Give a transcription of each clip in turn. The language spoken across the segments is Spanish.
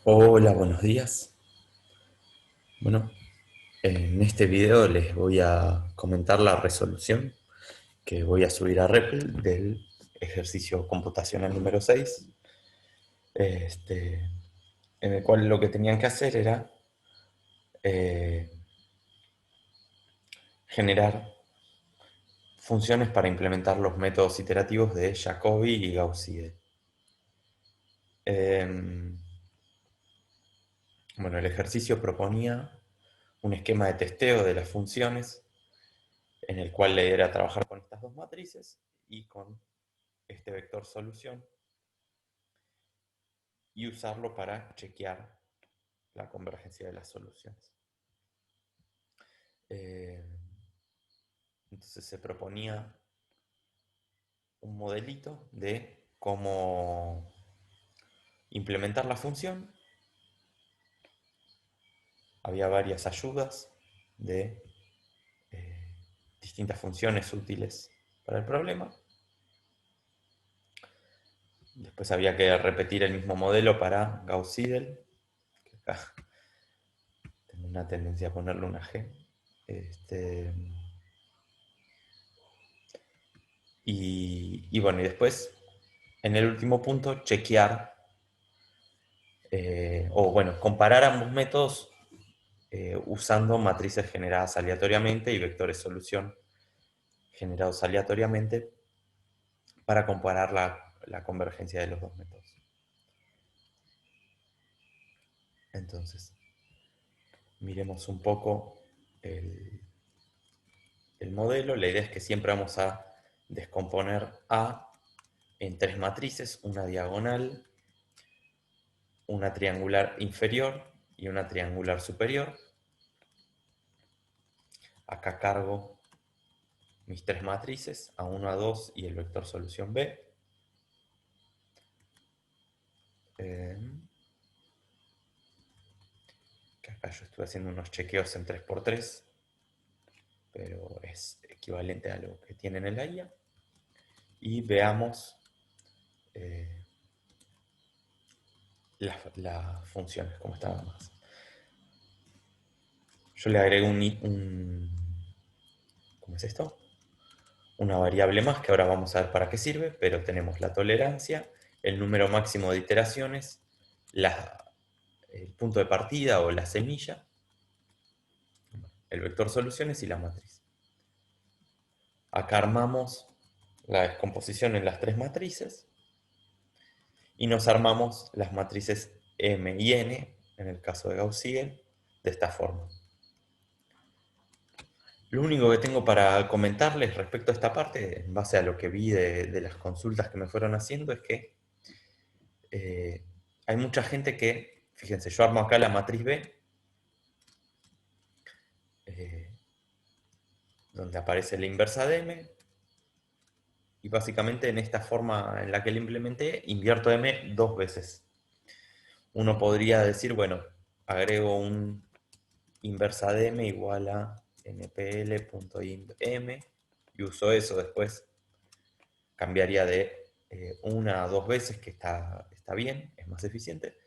Hola, buenos días. Bueno, en este video les voy a comentar la resolución que voy a subir a REPL del ejercicio computacional número 6, este, en el cual lo que tenían que hacer era eh, generar funciones para implementar los métodos iterativos de Jacobi y Gauss-Seidel. Bueno, el ejercicio proponía un esquema de testeo de las funciones en el cual la idea era trabajar con estas dos matrices y con este vector solución y usarlo para chequear la convergencia de las soluciones. Eh, entonces se proponía un modelito de cómo implementar la función. Había varias ayudas de distintas funciones útiles para el problema. Después había que repetir el mismo modelo para Gauss-Seidel, que acá tengo una tendencia a ponerle una G. Y bueno, y después, en el último punto, chequear, o bueno, comparar ambos métodos usando matrices generadas aleatoriamente y vectores solución generados aleatoriamente para comparar la convergencia de los dos métodos. Entonces, miremos un poco el modelo. La idea es que siempre vamos a descomponer A en tres matrices, una diagonal, una triangular inferior y una triangular superior. Acá cargo mis tres matrices, A1, A2 y el vector solución B. Que acá yo estuve haciendo unos chequeos en 3×3, pero es equivalente a lo que tiene en el AIA. Y veamos las funciones, como estaban más. Yo le agrego ¿cómo es esto? Una variable más que ahora vamos a ver para qué sirve, pero tenemos la tolerancia, el número máximo de iteraciones, el punto de partida o la semilla, el vector soluciones y la matriz. Acá armamos la descomposición en las tres matrices y nos armamos las matrices M y N, en el caso de Gauss-Seidel, de esta forma. Lo único que tengo para comentarles respecto a esta parte, en base a lo que vi de las consultas que me fueron haciendo, es que hay mucha gente que, fíjense, yo armo acá la matriz B, eh, donde aparece la inversa de M, y básicamente en esta forma en la que la implementé, invierto M dos veces. Uno podría decir, bueno, agrego un inversa de M igual a npl.inv.m y uso eso después. Cambiaría de una a dos veces, que está bien, es más eficiente.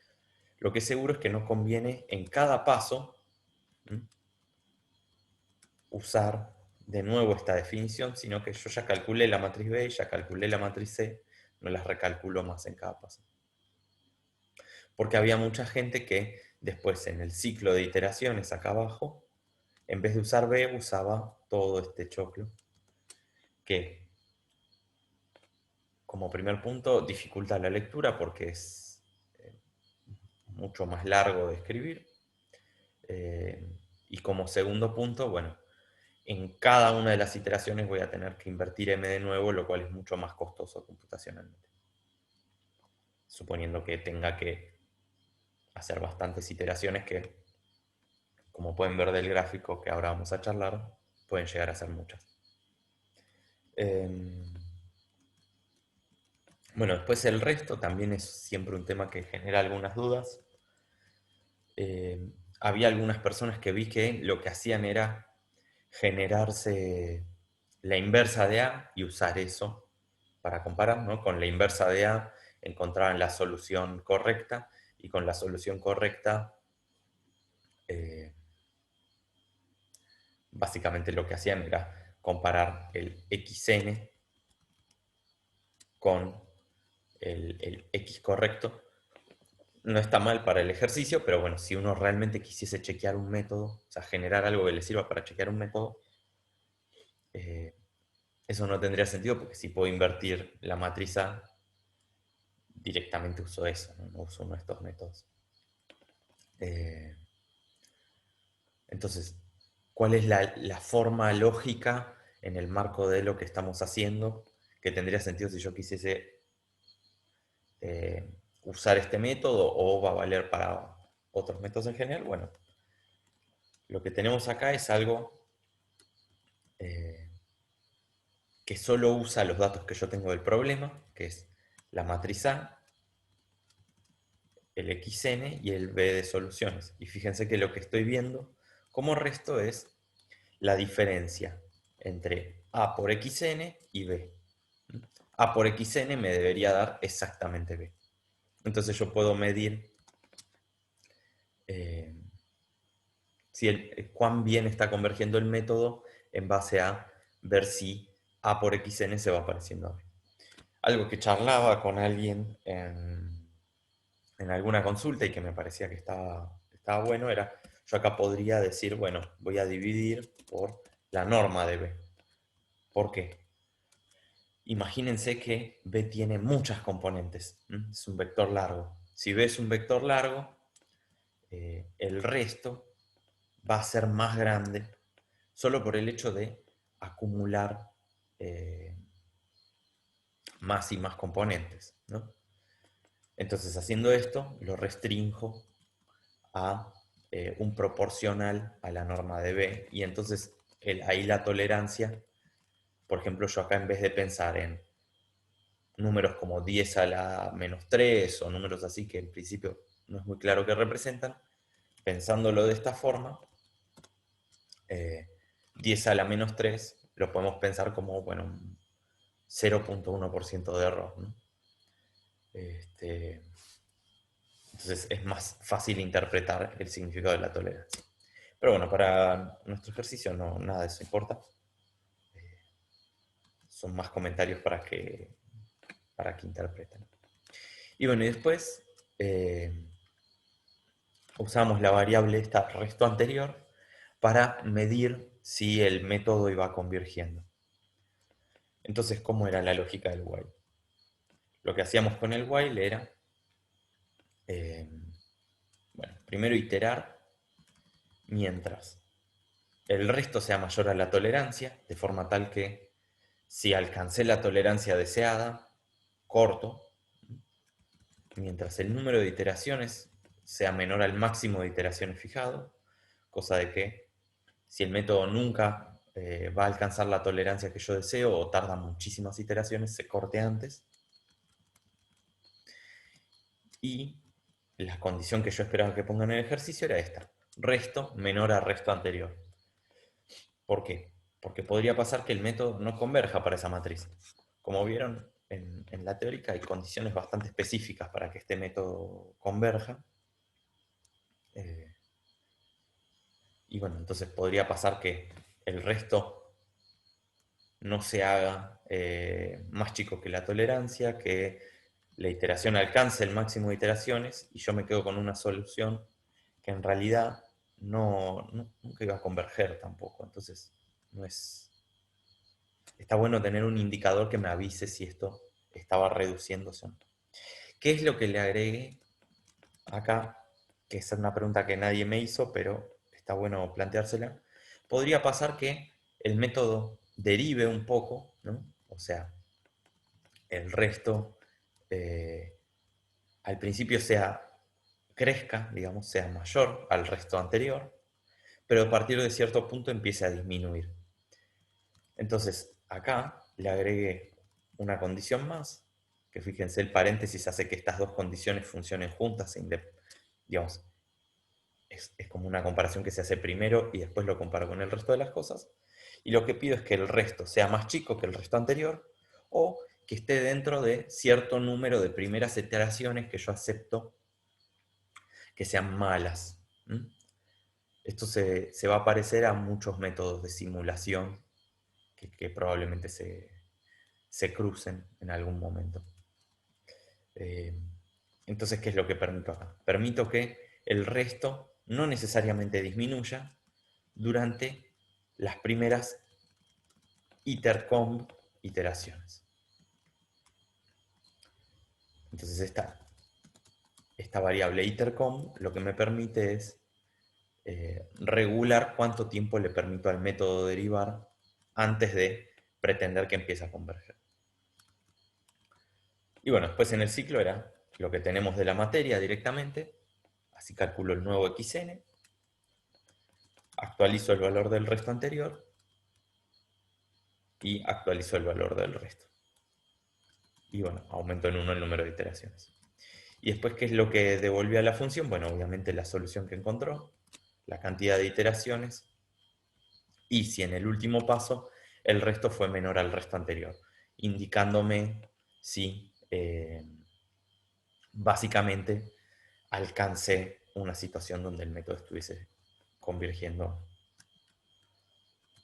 Lo que es seguro es que no conviene en cada paso usar de nuevo esta definición, sino que yo ya calculé la matriz B, ya calculé la matriz C, no las recalculo más en cada paso. Porque había mucha gente que después en el ciclo de iteraciones acá abajo, en vez de usar B, usaba todo este choclo, que como primer punto dificulta la lectura porque es mucho más largo de escribir. Y como segundo punto, bueno, en cada una de las iteraciones voy a tener que invertir M de nuevo, lo cual es mucho más costoso computacionalmente. Suponiendo que tenga que hacer bastantes iteraciones que, como pueden ver del gráfico que ahora vamos a charlar, pueden llegar a ser muchas. Bueno, después el resto también es siempre un tema que genera algunas dudas. Había algunas personas que vi que lo que hacían era generarse la inversa de A y usar eso para comparar, ¿no? Con la inversa de A encontraban la solución correcta y con la solución correcta, básicamente lo que hacían era comparar el xn con el x correcto. No está mal para el ejercicio, pero bueno, si uno realmente quisiese chequear un método, o sea, generar algo que le sirva para chequear un método, eso no tendría sentido porque si puedo invertir la matriz A, directamente uso eso, no uso uno de estos métodos. Entonces, ¿cuál es la forma lógica en el marco de lo que estamos haciendo que tendría sentido si yo quisiese usar este método o va a valer para otros métodos en general? Bueno, lo que tenemos acá es algo que solo usa los datos que yo tengo del problema, que es la matriz A, el xn y el b de soluciones. Y fíjense que lo que estoy viendo como resto es la diferencia entre A por xn y b. A por xn me debería dar exactamente b. Entonces yo puedo medir cuán bien está convergiendo el método en base a ver si A por xn se va pareciendo a b. Algo que charlaba con alguien en alguna consulta y que me parecía que estaba bueno era, yo acá podría decir, bueno, voy a dividir por la norma de b. ¿Por qué? Imagínense que b tiene muchas componentes, es un vector largo. Si b es un vector largo, el resto va a ser más grande solo por el hecho de acumular más y más componentes, ¿no? Entonces, haciendo esto, lo restrinjo a un proporcional a la norma de b, y entonces ahí la tolerancia, por ejemplo, yo acá en vez de pensar en números como 10 a la menos 3 o números así que en principio no es muy claro qué representan, pensándolo de esta forma, 10 a la menos 3 lo podemos pensar como, bueno, un 0,1% de error, ¿no? Entonces es más fácil interpretar el significado de la tolerancia. Pero bueno, para nuestro ejercicio nada de eso importa. Son más comentarios para que interpreten. Y bueno, y después usamos la variable esta resto anterior para medir si el método iba convergiendo. Entonces, ¿cómo era la lógica del while? Lo que hacíamos con el while era, bueno, primero iterar mientras el resto sea mayor a la tolerancia, de forma tal que si alcancé la tolerancia deseada, corto, mientras el número de iteraciones sea menor al máximo de iteraciones fijado, cosa de que si el método nunca va a alcanzar la tolerancia que yo deseo o tarda muchísimas iteraciones, se corte antes. Y la condición que yo esperaba que pongan en el ejercicio era esta: resto menor a resto anterior. ¿Por qué? Porque podría pasar que el método no converja para esa matriz. Como vieron, en la teórica hay condiciones bastante específicas para que este método converja. Y bueno, entonces podría pasar que el resto no se haga más chico que la tolerancia, que la iteración alcance el máximo de iteraciones y yo me quedo con una solución que en realidad nunca iba a converger tampoco. Entonces, no es... Está bueno tener un indicador que me avise si esto estaba reduciéndose o no. ¿Qué es lo que le agregué acá? Que es una pregunta que nadie me hizo, pero está bueno planteársela. Podría pasar que el método derive un poco, ¿no? O sea, el resto al principio crezca, digamos, sea mayor al resto anterior, pero a partir de cierto punto empiece a disminuir. Entonces, acá le agregué una condición más, que fíjense, el paréntesis hace que estas dos condiciones funcionen juntas, digamos, es como una comparación que se hace primero y después lo comparo con el resto de las cosas. Y lo que pido es que el resto sea más chico que el resto anterior o que esté dentro de cierto número de primeras iteraciones que yo acepto que sean malas. Esto se va a parecer a muchos métodos de simulación que probablemente se crucen en algún momento. Entonces, ¿qué es lo que permito acá? Permito que el resto no necesariamente disminuya durante las primeras itercomb iteraciones. Entonces esta variable itercomb lo que me permite es regular cuánto tiempo le permito al método derivar antes de pretender que empiece a converger. Y bueno, después en el ciclo era lo que tenemos de la materia directamente, así calculo el nuevo xn, actualizo el valor del resto anterior y actualizo el valor del resto. Y bueno, aumento en 1 el número de iteraciones. Y después, ¿qué es lo que devolvió a la función? Bueno, obviamente la solución que encontró, la cantidad de iteraciones, y si en el último paso el resto fue menor al resto anterior, indicándome si básicamente alcancé una situación donde el método estuviese convergiendo.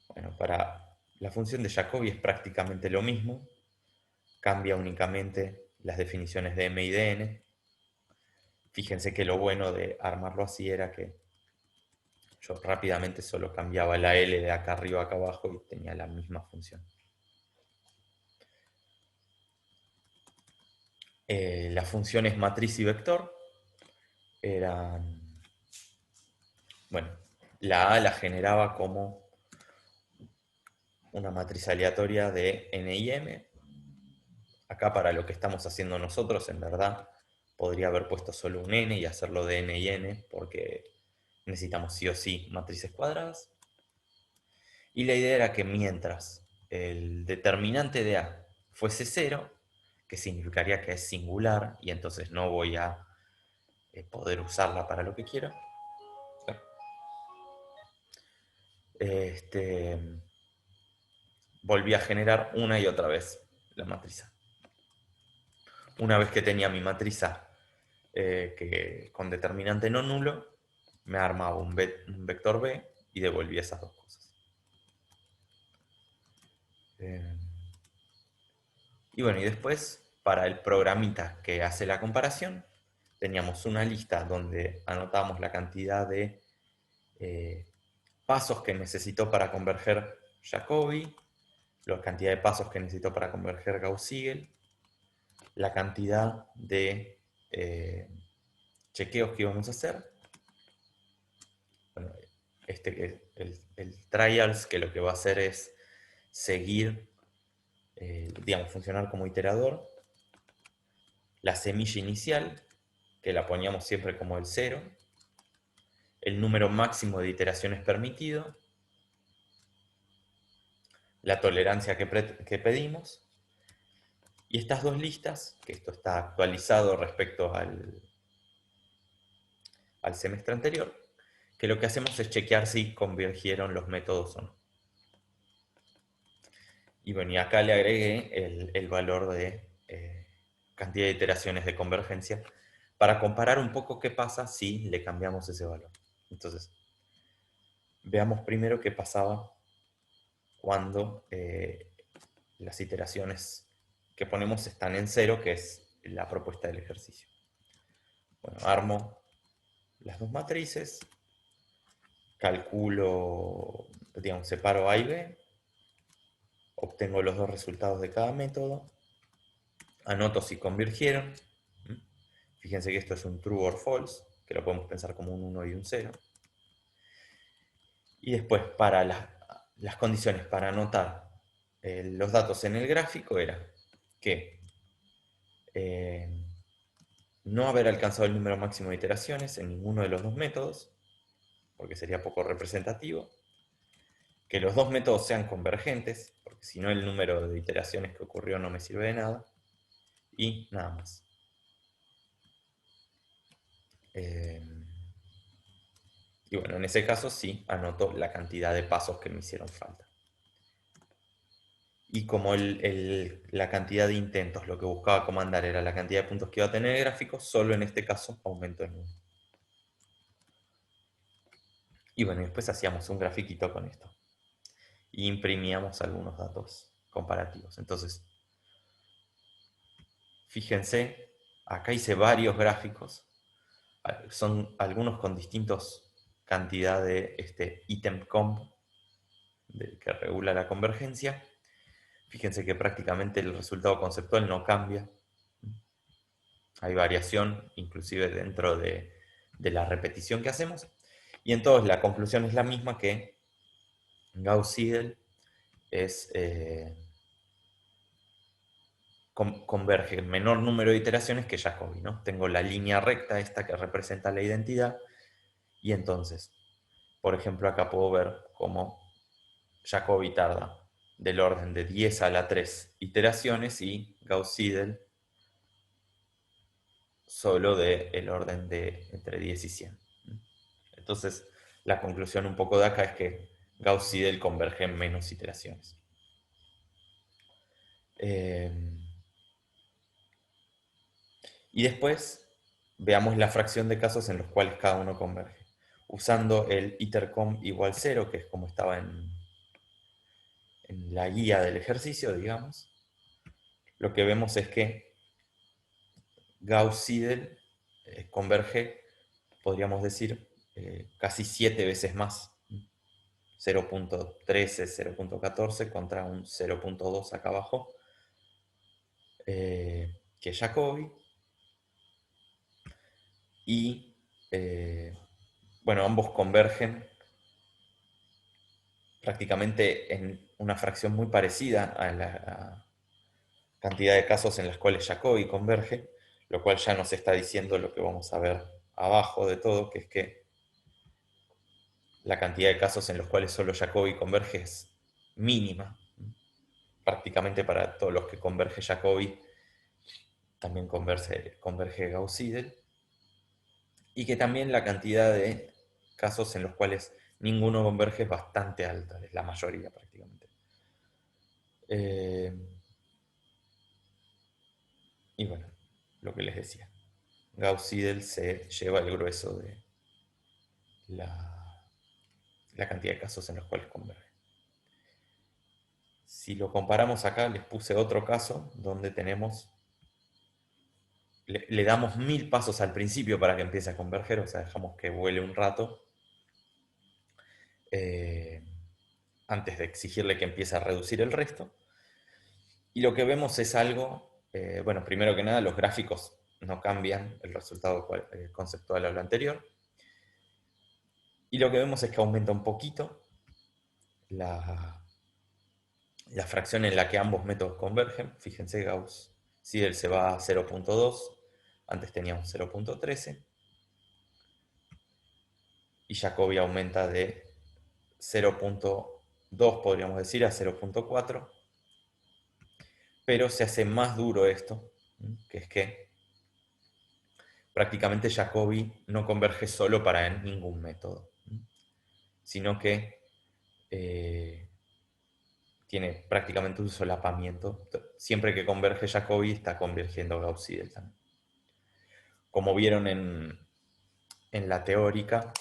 Bueno, para la función de Jacobi es prácticamente lo mismo, cambia únicamente las definiciones de m y de n. Fíjense que lo bueno de armarlo así era que yo rápidamente solo cambiaba la L de acá arriba a acá abajo y tenía la misma función. Las funciones matriz y vector eran, bueno, la A la generaba como una matriz aleatoria de n y m. Acá para lo que estamos haciendo nosotros, en verdad, podría haber puesto solo un n y hacerlo de n y n, porque necesitamos sí o sí matrices cuadradas. Y la idea era que mientras el determinante de A fuese 0, que significaría que es singular, y entonces no voy a poder usarla para lo que quiero, este, volví a generar una y otra vez la matriz A. Una vez que tenía mi matriz A que con determinante no nulo, me armaba un vector B y devolvía esas dos cosas. Y bueno, y después, para el programita que hace la comparación, teníamos una lista donde anotábamos la cantidad de pasos que necesitó para converger Jacobi, la cantidad de pasos que necesitó para converger Gauss-Seidel, la cantidad de chequeos que íbamos a hacer. Bueno, el trials, que lo que va a hacer es seguir, digamos, funcionar como iterador. La semilla inicial, que la poníamos siempre como el 0. El número máximo de iteraciones permitido. La tolerancia que pedimos. Y estas dos listas, que esto está actualizado respecto al semestre anterior, que lo que hacemos es chequear si convergieron los métodos o no. Y bueno, y acá le agregué el valor de cantidad de iteraciones de convergencia para comparar un poco qué pasa si le cambiamos ese valor. Entonces, veamos primero qué pasaba cuando las iteraciones que ponemos están en 0, que es la propuesta del ejercicio. Bueno, armo las dos matrices, calculo, digamos, separo A y B, obtengo los dos resultados de cada método, anoto si convergieron. Fíjense que esto es un true or false, que lo podemos pensar como un 1 y un 0. Y después, para las condiciones para anotar los datos en el gráfico, era que no haber alcanzado el número máximo de iteraciones en ninguno de los dos métodos, porque sería poco representativo, que los dos métodos sean convergentes, porque si no el número de iteraciones que ocurrió no me sirve de nada, y nada más. Y bueno, en ese caso sí anoto la cantidad de pasos que me hicieron falta. Y como la cantidad de intentos, lo que buscaba comandar era la cantidad de puntos que iba a tener el gráfico, solo en este caso aumento en 1. Y bueno, después hacíamos un grafiquito con esto. Y imprimíamos algunos datos comparativos. Entonces, fíjense, acá hice varios gráficos. Son algunos con distintos cantidad de item comp que regula la convergencia. Fíjense que prácticamente el resultado conceptual no cambia. Hay variación inclusive dentro de la repetición que hacemos. Y entonces la conclusión es la misma, que Gauss-Seidel converge el menor número de iteraciones que Jacobi, ¿no? Tengo la línea recta esta que representa la identidad, y entonces, por ejemplo, acá puedo ver cómo Jacobi tarda del orden de 10 a la 3 iteraciones y Gauss-Seidel solo del orden de entre 10 y 100. Entonces, la conclusión un poco de acá es que Gauss-Seidel converge en menos iteraciones. Y después veamos la fracción de casos en los cuales cada uno converge. Usando el itercom igual 0, que es como estaba en la guía del ejercicio, digamos, lo que vemos es que Gauss-Seidel converge, podríamos decir, casi 7 veces más. 0.13, 0.14 contra un 0.2 acá abajo, que es Jacobi. Y bueno, ambos convergen prácticamente en una fracción muy parecida a la cantidad de casos en los cuales Jacobi converge, lo cual ya nos está diciendo lo que vamos a ver abajo de todo, que es que la cantidad de casos en los cuales solo Jacobi converge es mínima. Prácticamente para todos los que converge Jacobi también converge Gauss-Seidel, y que también la cantidad de casos en los cuales ninguno converge es bastante alta, es la mayoría prácticamente. Y bueno, lo que les decía, Gauss-Seidel se lleva el grueso de la cantidad de casos en los cuales converge. Si lo comparamos acá, les puse otro caso donde tenemos, le damos 1000 pasos al principio para que empiece a converger, o sea, dejamos que vuele un rato antes de exigirle que empiece a reducir el resto. Y lo que vemos es algo, bueno, primero que nada, los gráficos no cambian el resultado conceptual a lo anterior. Y lo que vemos es que aumenta un poquito la fracción en la que ambos métodos convergen. Fíjense, Gauss-Seidel se va a 0.2, antes teníamos 0.13, y Jacobi aumenta de 0.2, podríamos decir, a 0.4, pero se hace más duro esto, que es que prácticamente Jacobi no converge solo para ningún método, sino que tiene prácticamente un solapamiento. Siempre que converge Jacobi está convergiendo Gauss-Seidel también. Como vieron en la teórica,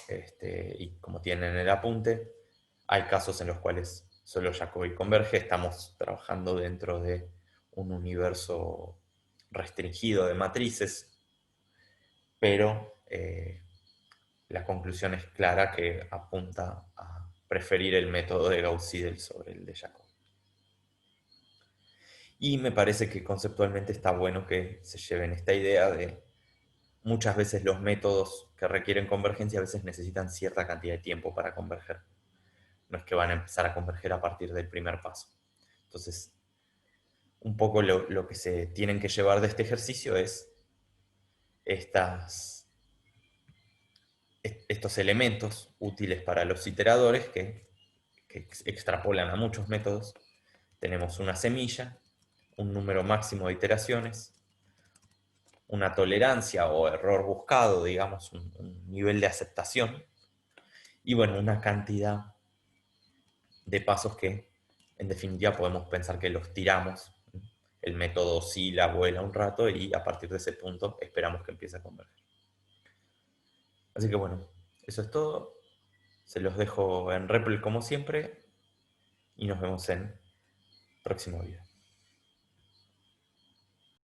y como tienen en el apunte, hay casos en los cuales solo Jacobi converge. Estamos trabajando dentro de un universo restringido de matrices, pero la conclusión es clara, que apunta a preferir el método de Gauss-Seidel sobre el de Jacobi. Y me parece que conceptualmente está bueno que se lleven esta idea de muchas veces los métodos que requieren convergencia a veces necesitan cierta cantidad de tiempo para converger. No es que van a empezar a converger a partir del primer paso. Entonces, un poco lo que se tienen que llevar de este ejercicio es estos elementos útiles para los iteradores que extrapolan a muchos métodos. Tenemos una semilla, un número máximo de iteraciones, una tolerancia o error buscado, digamos, un nivel de aceptación, y bueno, una cantidad de pasos que en definitiva podemos pensar que los tiramos. El método oscila, vuela un rato y a partir de ese punto esperamos que empiece a converger. Así que bueno, eso es todo. Se los dejo en REPL como siempre y nos vemos en próximo video.